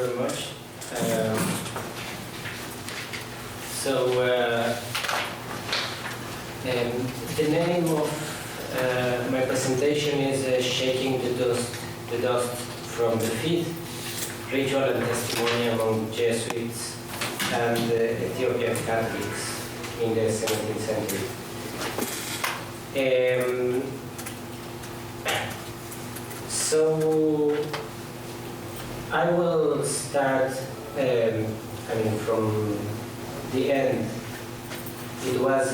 very much. The name of my presentation is Shaking the Dust from the Feet, Ritual and Testimony among Jesuits and Ethiopian Catholics in the 17th century. So I will start from the end. It was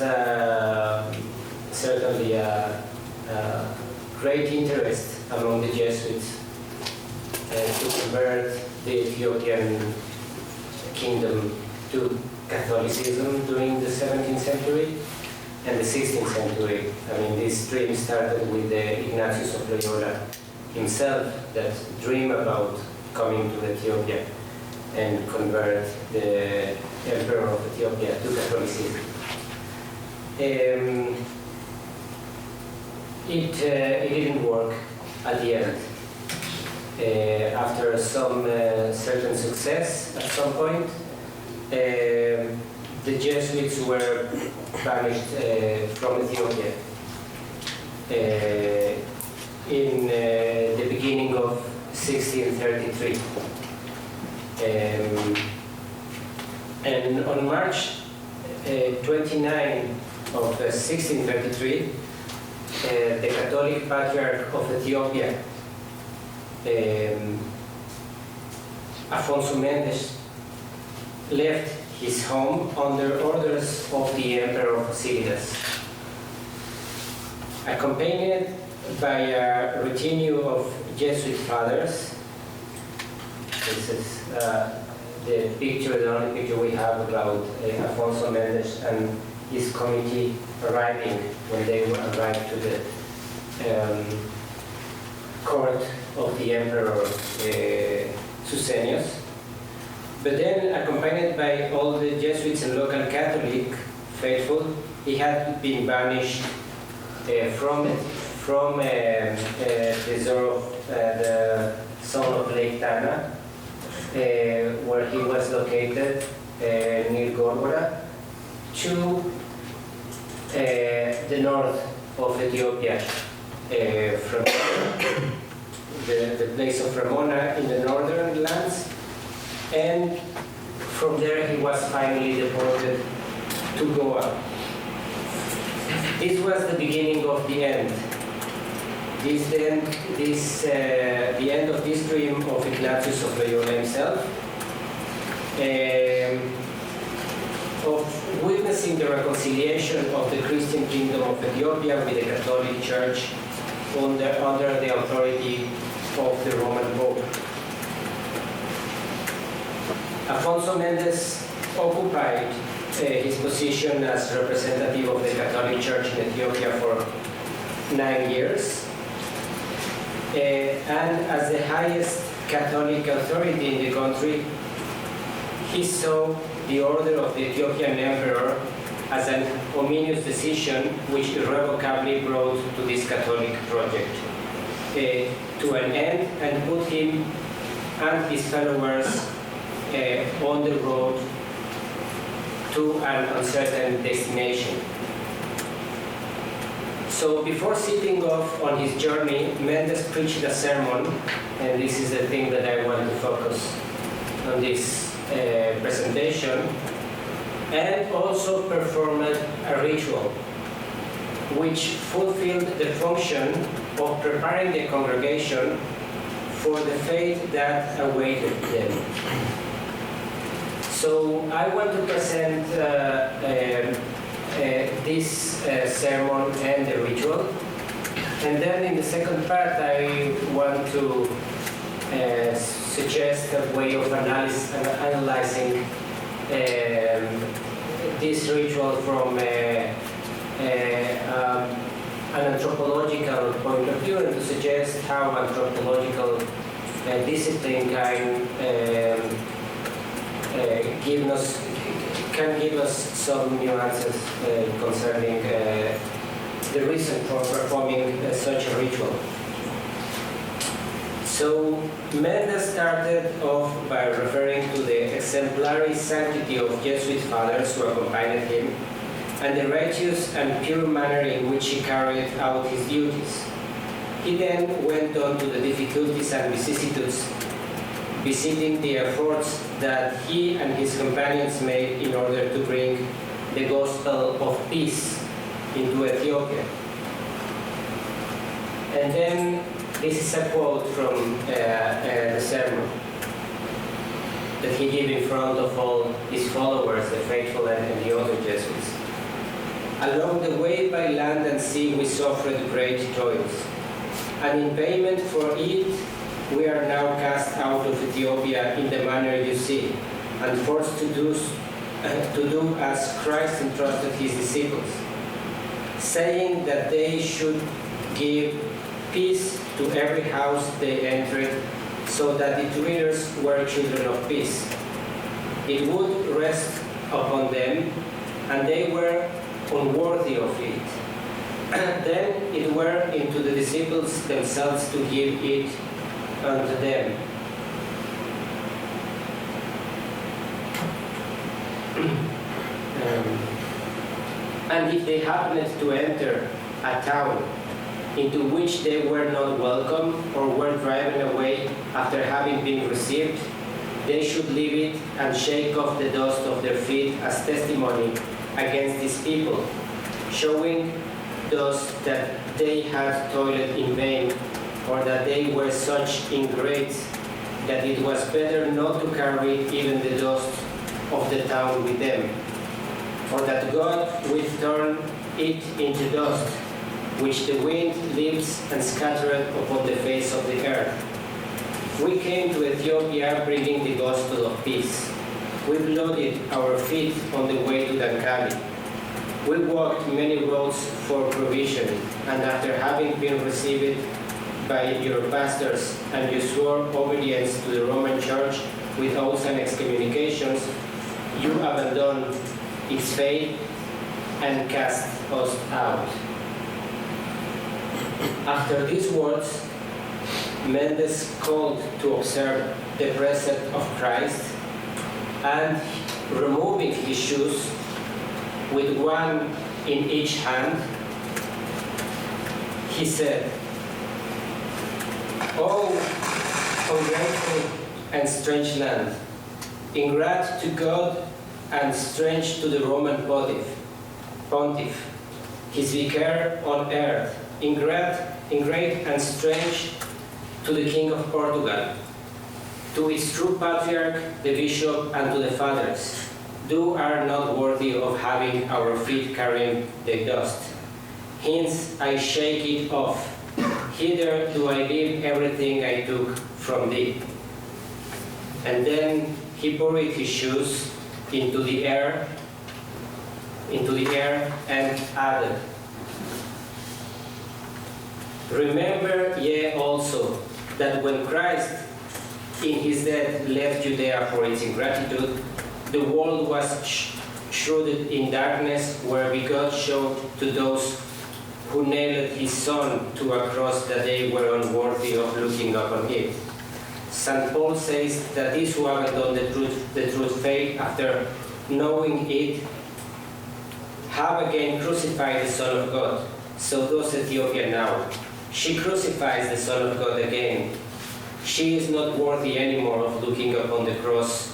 certainly a great interest among the Jesuits to convert the Ethiopian kingdom to Catholicism during the 17th century and the 16th century. This dream started with Ignatius of Loyola himself, that dream about coming to Ethiopia and convert the Emperor of Ethiopia to Catholicism. It didn't work at the end. After some certain success at some point, the Jesuits were banished from Ethiopia in the beginning of 1633. And on March 29 of 1633, the Catholic Patriarch of Ethiopia, Afonso Mendes, left his home under orders of the Emperor of Fasilidas, accompanied by a retinue of Jesuit fathers. This is the only picture we have about Afonso Mendes and his committee arriving when they arrived to the court of the Emperor Susenyos. But then, accompanied by all the Jesuits and local Catholic faithful, he had been banished from the zone of Lake Tana, where he was located near Gorgora, to the north of Ethiopia, from the place of Ramona in the northern lands, and from there he was finally deported to Goa. This was the beginning of the end. The end of this dream of Ignatius of Loyola himself, of witnessing the reconciliation of the Christian kingdom of Ethiopia with the Catholic Church under the authority of the Roman Pope. Afonso Mendes occupied his position as representative of the Catholic Church in Ethiopia for 9 years. And as the highest Catholic authority in the country, he saw the order of the Ethiopian Emperor as an ominous decision which irrevocably brought to this Catholic project to an end and put him and his followers on the road to an uncertain destination. So before setting off on his journey, Mendes preached a sermon, and this is the thing that I want to focus on this presentation, and also performed a ritual which fulfilled the function of preparing the congregation for the fate that awaited them. So I want to present this sermon and the ritual, and then in the second part I want to suggest a way of analyzing this ritual from an anthropological point of view, and to suggest how anthropological discipline can give us some nuances concerning the reason for performing such a ritual. So Mendes started off by referring to the exemplary sanctity of Jesuit fathers who accompanied him, and the righteous and pure manner in which he carried out his duties. He then went on to the difficulties and vicissitudes, visiting the efforts that he and his companions made in order to bring the gospel of peace into Ethiopia. And then this is a quote from the sermon that he gave in front of all his followers, the faithful and the other Jesuits. Along the way by land and sea we suffered great toils, and in payment for it we are now cast out of Ethiopia in the manner you see, and forced to do as Christ entrusted his disciples, saying that they should give peace to every house they entered, so that its readers were children of peace. It would rest upon them, and they were unworthy of it. Then it were into the disciples themselves to give it unto them. And if they happened to enter a town into which they were not welcome or were driven away after having been received, they should leave it and shake off the dust of their feet as testimony against these people, showing thus that they had toiled in vain, or that they were such ingrates that it was better not to carry even the dust of the town with them, or that God would turn it into dust, which the wind lifts and scattereth upon the face of the earth. We came to Ethiopia bringing the gospel of peace. We blooded our feet on the way to Dankali. We walked many roads for provision, and after having been received by your pastors, and you swore obedience to the Roman Church with oaths and excommunications, you abandoned its faith and cast us out. After these words, Mendes called to observe the precept of Christ, and removing his shoes with one in each hand, he said, "O ungrateful and strange land, ingrat to God and strange to the Roman pontiff, his vicar on earth, ingrate and strange to the King of Portugal, to its true patriarch, the bishop, and to the fathers, do are not worthy of having our feet carrying the dust. Hence I shake it off. Hither do I leave everything I took from thee." And then he buried his shoes into the air and added, "Remember ye also that when Christ in his death left Judea for its ingratitude, the world was shrouded in darkness, where God showed to those who nailed his son to a cross that they were unworthy of looking upon it." St. Paul says that these who abandon the truth faith after knowing it have again crucified the Son of God. So does Ethiopia now. She crucifies the Son of God again. She is not worthy anymore of looking upon the cross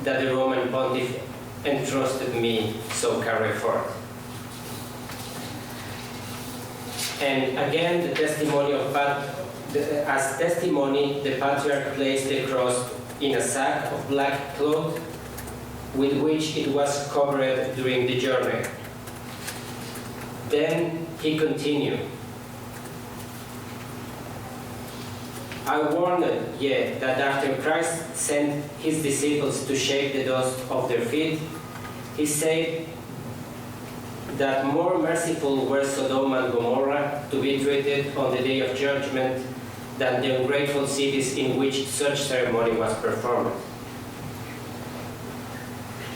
that the Roman pontiff entrusted me, so carry forth. And again, the testimony of as testimony, the patriarch placed the cross in a sack of black cloth with which it was covered during the journey. Then he continued, "I warned ye that after Christ sent his disciples to shake the dust of their feet, he said that more merciful were Sodom and Gomorrah to be treated on the day of judgment than the ungrateful cities in which such ceremony was performed."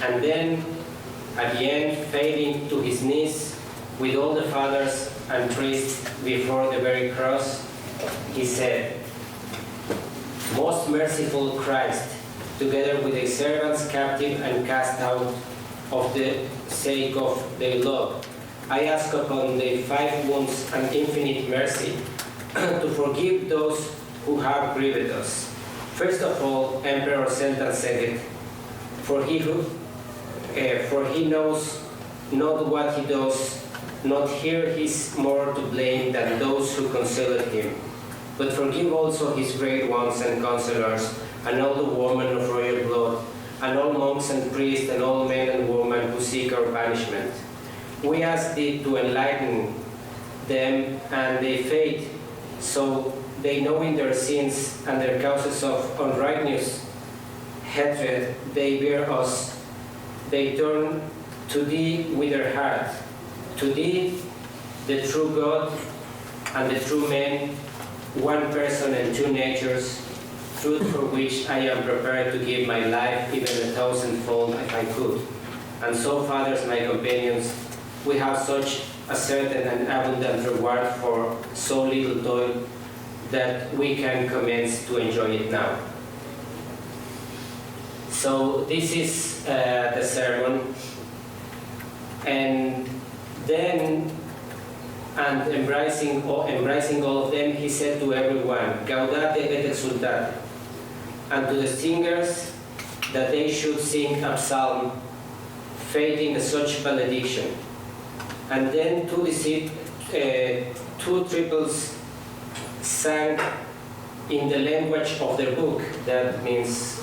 And then, at the end, falling to his knees with all the fathers and priests before the very cross, he said, Most merciful Christ, together with the servants captive and cast out of the sake of their love, I ask upon the 5 wounds and infinite mercy to forgive those who have grieved us. First of all, Emperor Sentence II, for he knows not what he does, not here he is more to blame than those who concealed him. But forgive also his great ones and counselors, and all the women of royal blood, and all monks and priests, and all men and women who seek our banishment. We ask thee to enlighten them and their fate, so they knowing their sins and their causes of unrighteous hatred they bear us, they turn to thee with their heart, to thee, the true God and the true man, one person and 2 natures, truth for which I am prepared to give my life even 1,000-fold if I could. And so, fathers, my companions, we have such a certain and abundant reward for so little toil that we can commence to enjoy it now. So this is the sermon, and then, and embracing all of them, he said to everyone, Gaudate et exultate, and to the singers that they should sing a psalm, fading such benediction. And then 2 triples sang in the language of their book, that means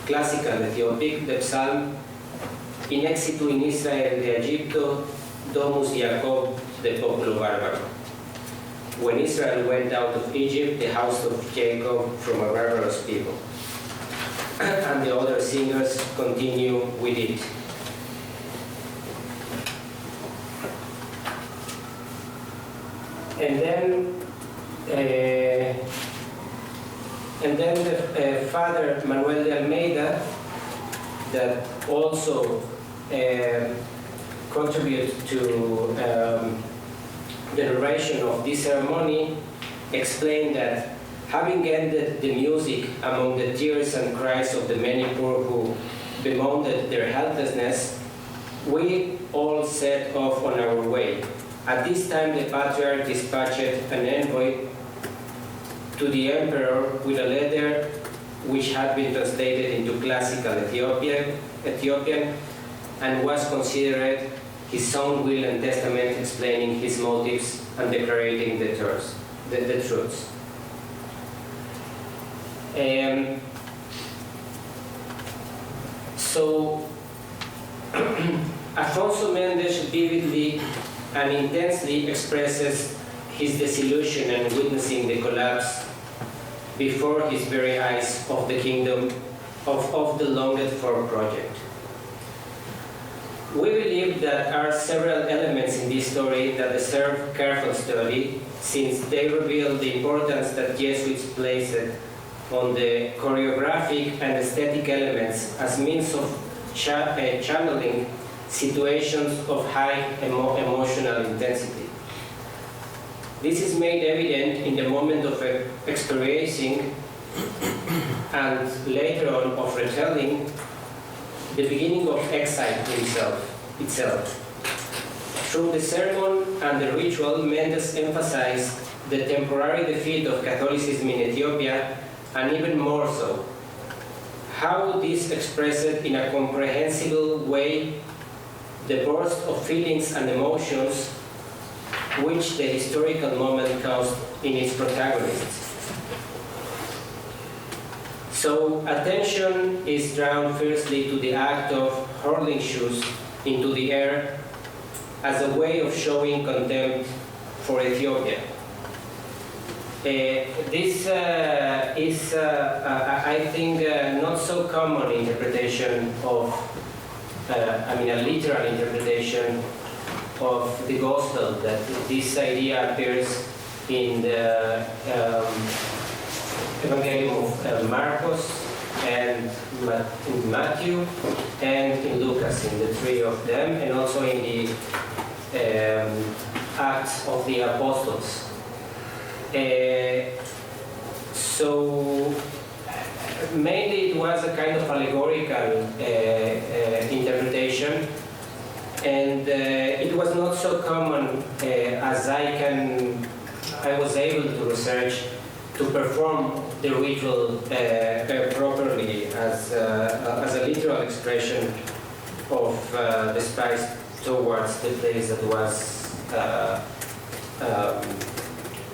classical Ethiopic, the psalm, in exitu in Israel de Egipto, domus Jacob de populo barbaro. When Israel went out of Egypt, the house of Jacob from a barbarous people. And the other singers continue with it. And then the Father Manuel de Almeida, that also contribute to the narration of this ceremony, explained that having ended the music among the tears and cries of the many poor who bemoaned their helplessness, we all set off on our way. At this time, the Patriarch dispatched an envoy to the Emperor with a letter which had been translated into classical Ethiopian and was considered his own will and testament, explaining his motives and declaring the truths. So, Afonso Mendes vividly and intensely expresses his disillusion and witnessing the collapse before his very eyes of the kingdom of the longed-for project. We believe that there are several elements in this story that deserve careful study, since they reveal the importance that Jesuits placed on the choreographic and aesthetic elements as means of channeling situations of high emotional intensity. This is made evident in the moment of experiencing and later on of retelling the beginning of exile itself. Through the sermon and the ritual, Mendes emphasized the temporary defeat of Catholicism in Ethiopia, and even more so, how this expressed in a comprehensible way the burst of feelings and emotions which the historical moment caused in its protagonists. So attention is drawn firstly to the act of hurling shoes into the air as a way of showing contempt for Ethiopia. This is, I think, not so common interpretation of, a literal interpretation of the gospel, that this idea appears in the Evangelium of Marcos and in Matthew and in Lucas, in the 3 of them, and also in the Acts of the Apostles. So mainly it was a kind of allegorical interpretation, and it was not so common as I was able to research to perform the ritual properly as a literal expression of despise towards the place that was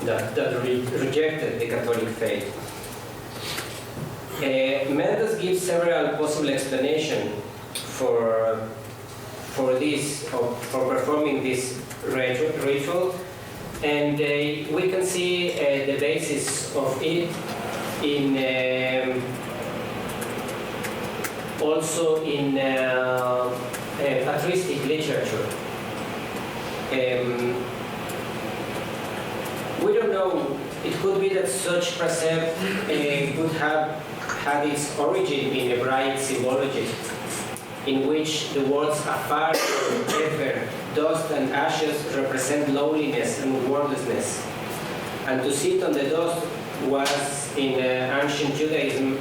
rejected the Catholic faith. Mendes gives several possible explanations for this, for performing this ritual, and we can see the basis of it in also in patristic literature. We don't know, it could be that such precept could have had its origin in Hebraic symbology, in which the words afar, efer, dust and ashes represent lowliness and worthlessness. And to sit on the dust was in ancient Judaism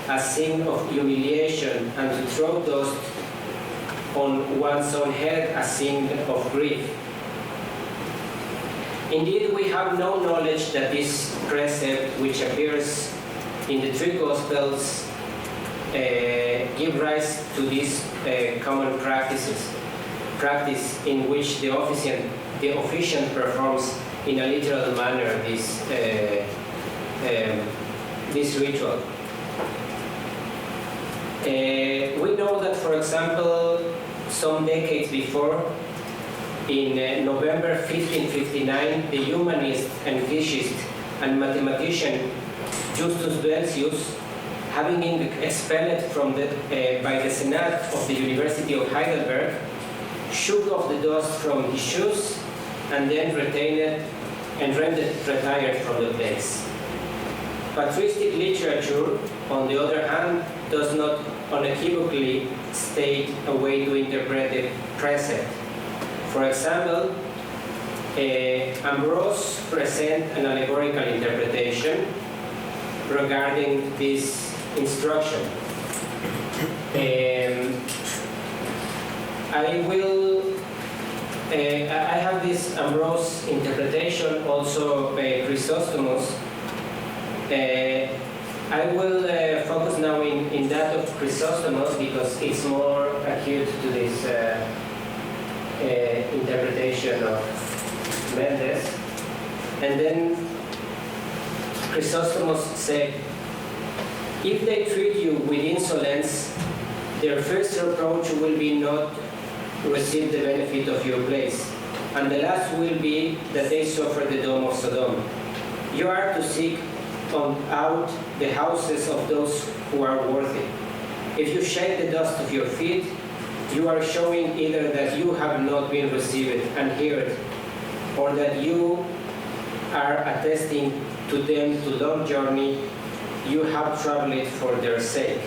a sign of humiliation, and to throw dust on one's own head a sign of grief. Indeed, we have no knowledge that this precept, which appears in the three Gospels, give rise to these common practice in which the officiant performs in a literal manner this ritual. We know that, for example, some decades before, in November 1559, the humanist and physicist and mathematician Justus Berzelius, having been expelled from by the Senate of the University of Heidelberg, shook off the dust from his shoes and then retired from the place. Patristic literature, on the other hand, does not unequivocally state a way to interpret the precept. For example, Ambrose presents an allegorical interpretation regarding this instruction. I have this Ambrose interpretation, also Chrysostomos. I will focus now in that of Chrysostomos because it's more acute to this interpretation of Mendes. And then Chrysostomos said, if they treat you with insolence, their first reproach will be not receive the benefit of your place, and the last will be that they suffer the doom of Sodom. You are to seek out the houses of those who are worthy. If you shake the dust of your feet, you are showing either that you have not been received and heard, or that you are attesting to them to long journey you have traveled for their sake.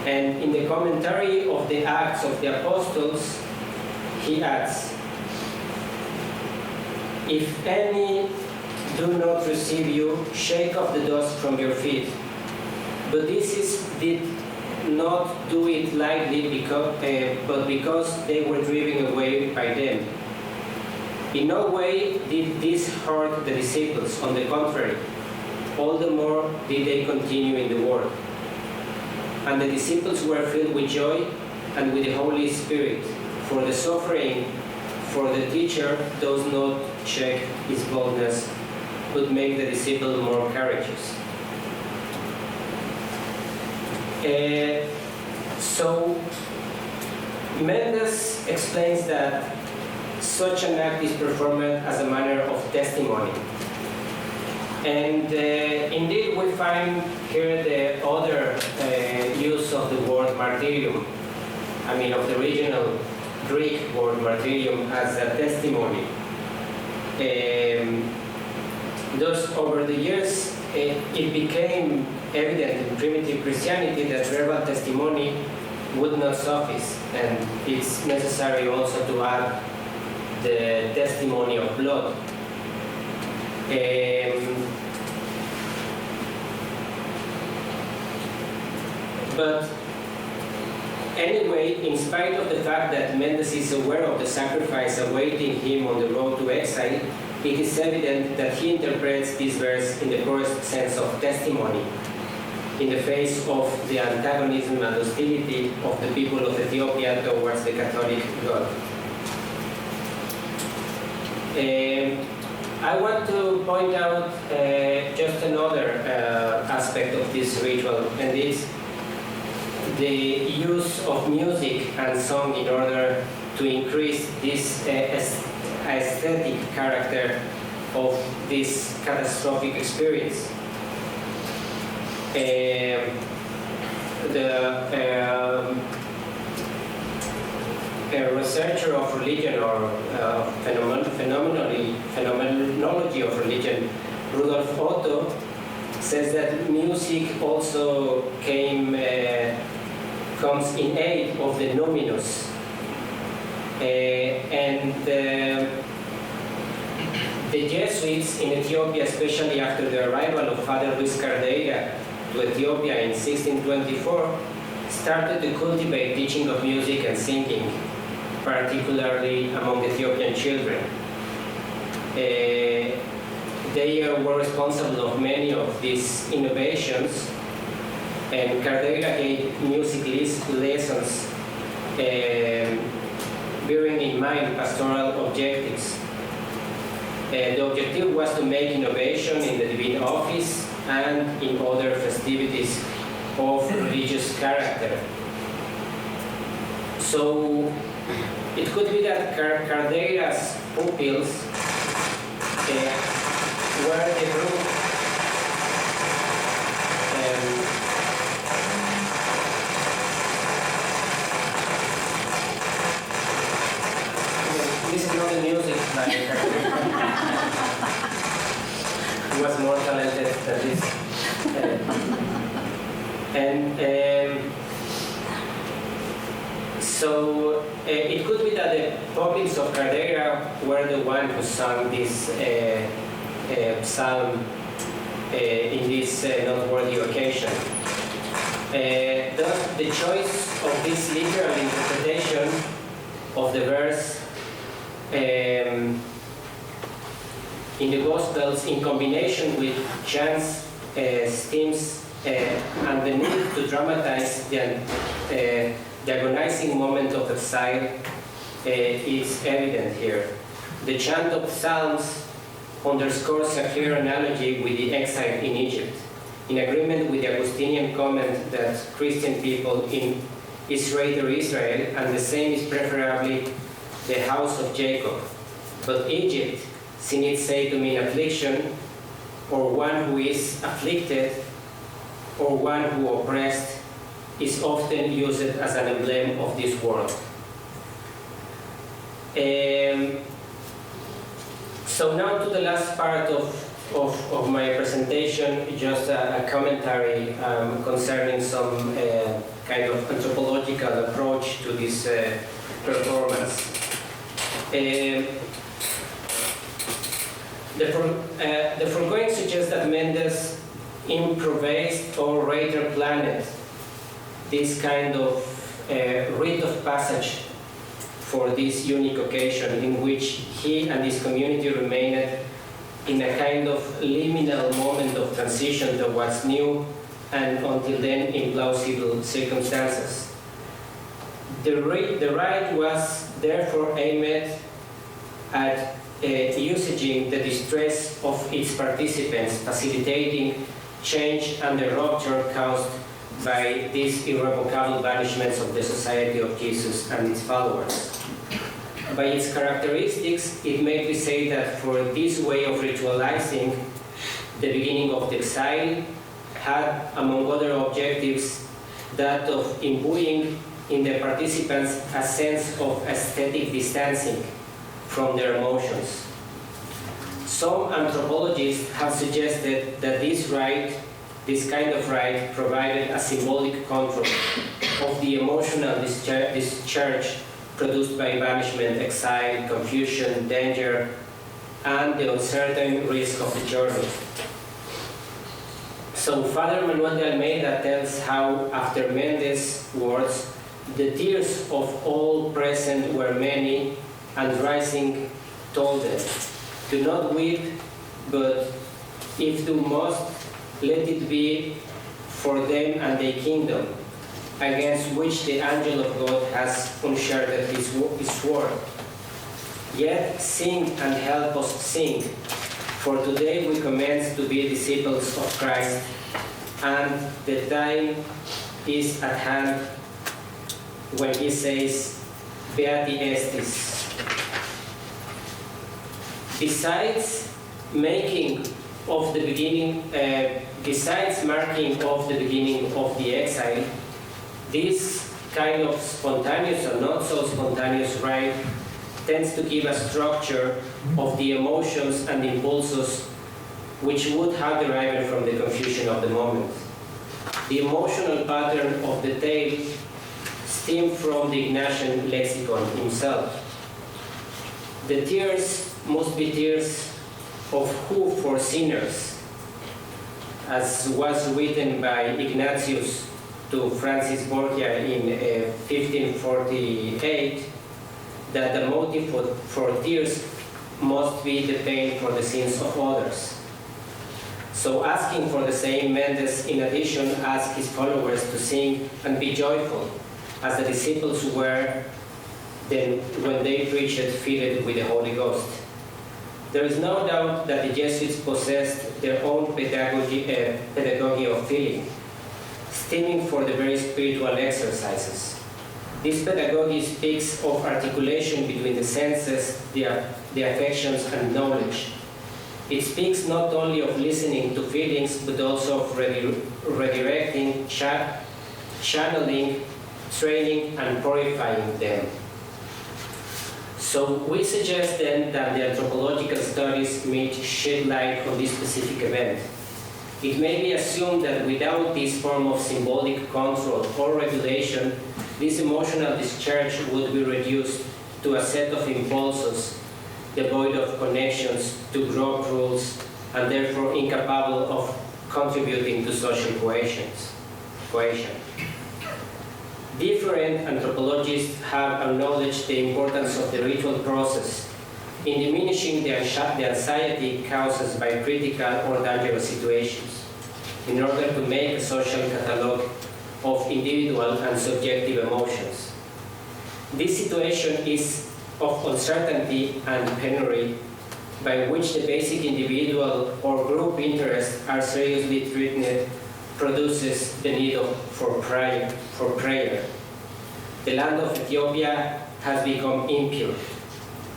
And in the commentary of the Acts of the Apostles, he adds, if any do not receive you, shake off the dust from your feet. But did not do it lightly, but because they were driven away by them. In no way did this hurt the disciples. On the contrary, all the more did they continue in the word. And the disciples were filled with joy and with the Holy Spirit, for the suffering for the teacher does not check his boldness, but make the disciple more courageous. So Mendes explains that such an act is performed as a manner of testimony. And indeed we find here the other use of the word martyrium, of the original Greek word martyrium, as a testimony. Thus, over the years, it became evident in primitive Christianity that verbal testimony would not suffice, and it's necessary also to add the testimony of blood. But anyway, in spite of the fact that Mendes is aware of the sacrifice awaiting him on the road to exile, it is evident that he interprets this verse in the first sense of testimony, in the face of the antagonism and hostility of the people of Ethiopia towards the Catholic God. I want to point out just another aspect of this ritual, and it's the use of music and song in order to increase this aesthetic character of this catastrophic experience. A researcher of religion or phenomenology of religion, Rudolf Otto, says that music also comes in aid of the numinous. The Jesuits in Ethiopia, especially after the arrival of Father Luis Cardeira to Ethiopia in 1624, started to cultivate teaching of music and singing, particularly among Ethiopian children. They were responsible of many of these innovations, and Cardeira gave music lessons bearing in mind pastoral objectives. The objective was to make innovation in the divine office and in other festivities of religious character. So it could be that Cardeira's pupils were the group this is not the music by Cardeira. He was more talented than this. So it could be that the pupils of Cardeira were the one who sang this psalm in this noteworthy occasion. Thus, the choice of this literal interpretation of the verse in the Gospels, in combination with chants, themes, and the need to dramatize the agonizing moment of exile, is evident here. The chant of Psalms underscores a clear analogy with the exile in Egypt, in agreement with the Augustinian comment that Christian people is greater Israel, and the same is preferably the house of Jacob. But Egypt, sin it say to mean affliction, or one who is afflicted, or one who oppressed, is often used as an emblem of this world. So now to the last part of my presentation, just a commentary concerning some kind of anthropological approach to this performance. The foregoing suggests that Mendes improvised or rather planned this kind of rite of passage for this unique occasion, in which he and his community remained in a kind of liminal moment of transition towards new and until then implausible circumstances. The rite was therefore aimed at usaging the distress of its participants, facilitating change and the rupture caused by these irrevocable banishments of the Society of Jesus and its followers. By its characteristics, it may be said that for this way of ritualizing the beginning of the exile had, among other objectives, that of imbuing in the participants a sense of aesthetic distancing from their emotions. Some anthropologists have suggested that this kind of rite provided a symbolic control of the emotional discharge produced by banishment, exile, confusion, danger, and the uncertain risk of the journey. So So Father Manuel de Almeida tells how, after Mendes' words, the tears of all present were many, and rising told them, "Do not weep, but if thou must, let it be for them and their kingdom, against which the angel of God has unsheathed his sword. Yet sing and help us sing, for today we commence to be disciples of Christ, and the time is at hand when he says, Beati estis." Besides marking of the beginning of the exile, this kind of spontaneous or not so spontaneous rite tends to give a structure of the emotions and impulses which would have derived from the confusion of the moment. The emotional pattern of the tale stemmed from the Ignatian lexicon himself. The tears must be tears of who for sinners, as was written by Ignatius to Francis Borgia in 1548, that the motive for tears must be the pain for the sins of others. So asking for the same, Mendes in addition asked his followers to sing and be joyful, as the disciples were then when they preached filled with the Holy Ghost. There is no doubt that the Jesuits possessed their own pedagogy of feeling, stemming for the very spiritual exercises. This pedagogy speaks of articulation between the senses, the affections, and knowledge. It speaks not only of listening to feelings, but also of redirecting, channeling, training, and purifying them. So we suggest then that the anthropological studies may shed light on this specific event. It may be assumed that without this form of symbolic control or regulation, this emotional discharge would be reduced to a set of impulses devoid of connections to group rules and therefore incapable of contributing to social cohesion. Different anthropologists have acknowledged the importance of the ritual process in diminishing the anxiety caused by critical or dangerous situations, in order to make a social catalogue of individual and subjective emotions. This situation is of uncertainty and penury, by which the basic individual or group interests are seriously treated, produces the need for prayer. The land of Ethiopia has become impure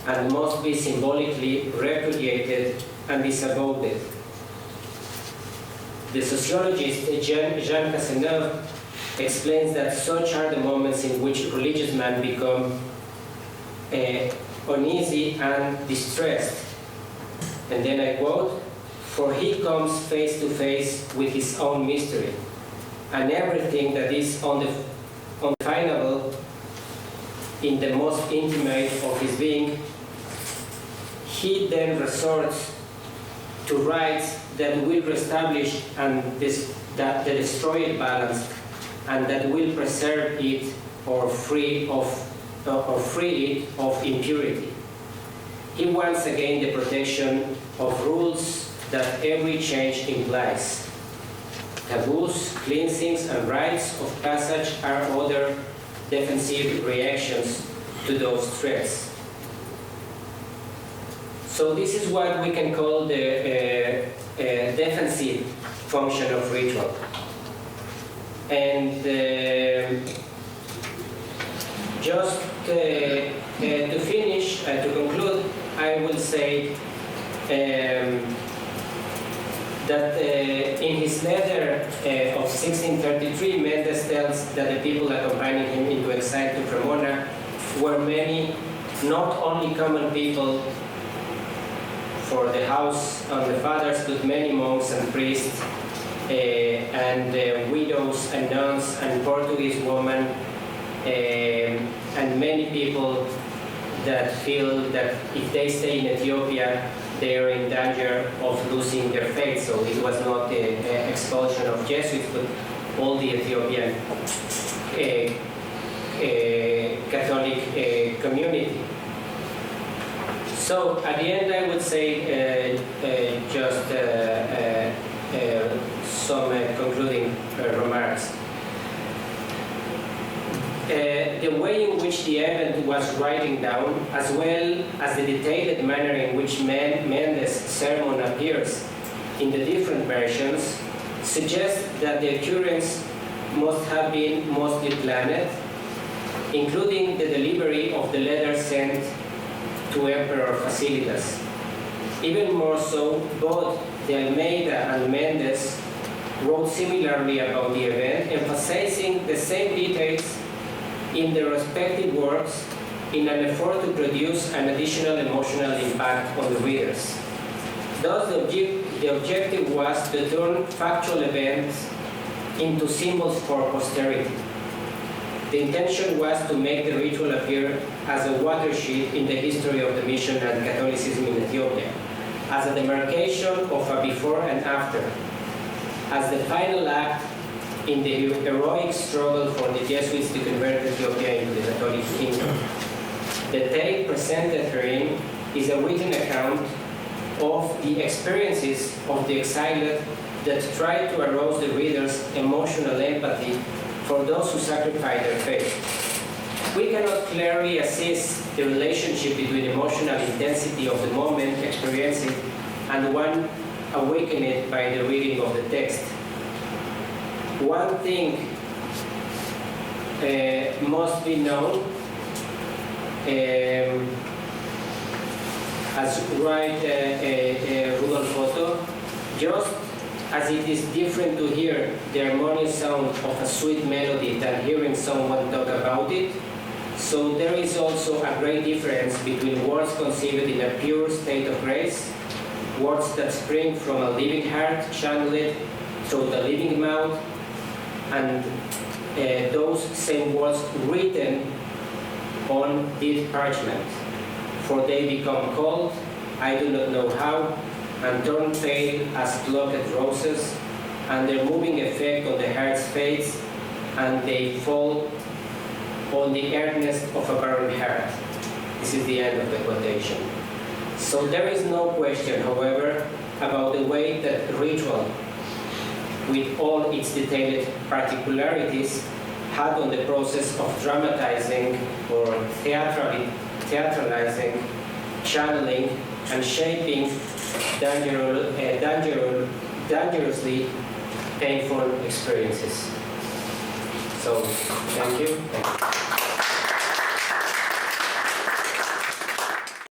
and must be symbolically repudiated and disavowed. The sociologist Jean Cazeneuve explains that such are the moments in which religious men become uneasy and distressed. And then I quote, "For he comes face to face with his own mystery, and everything that is undefinable in the most intimate of his being, he then resorts to rites that will reestablish the destroyed balance, and that will preserve it or free it of impurity. He wants again the protection of rules that every change implies. Taboos, cleansings, and rites of passage are other defensive reactions to those threats." So this is what we can call the defensive function of ritual. And just to finish, to conclude, I will say that in his letter of 1633, Mendes tells that the people accompanying him into exile to Cremona were many, not only common people for the house and the fathers, but many monks and priests, and widows and nuns and Portuguese women, and many people that feel that if they stay in Ethiopia, they are in danger of losing their faith. So it was not the expulsion of Jesuits, but all the Ethiopian Catholic community. So at the end, I would say just some concluding remarks. The way in which the event was writing down, as well as the detailed manner in which Mendes' sermon appears in the different versions, suggests that the occurrence must have been mostly planned, including the delivery of the letter sent to Emperor Fasilidas. Even more so, both de Almeida and Mendes wrote similarly about the event, emphasizing the same details in their respective works in an effort to produce an additional emotional impact on the readers. Thus, the objective was to turn factual events into symbols for posterity. The intention was to make the ritual appear as a watershed in the history of the mission and Catholicism in Ethiopia, as a demarcation of a before and after, as the final act in the heroic struggle for the Jesuits to convert Ethiopia into the Catholic kingdom. The tale presented herein is a written account of the experiences of the exiled that try to arouse the reader's emotional empathy for those who sacrifice their faith. We cannot clearly assess the relationship between emotional intensity of the moment experienced and one awakened by the reading of the text. One thing must be known, as write Rudolf Otto, just as it is different to hear the harmonious sound of a sweet melody than hearing someone talk about it, so there is also a great difference between words conceived in a pure state of grace, words that spring from a living heart channeled through the living mouth, and those same words written on dead parchment. For they become cold, I do not know how, and turn pale as plucked roses, and their moving effect on the heart's fades, and they fall on the earnest of a barren heart. This is the end of the quotation. So there is no question, however, about the way that ritual, with all its detailed particularities, had on the process of dramatizing or theatralizing, channeling, and shaping dangerously painful experiences. So, thank you.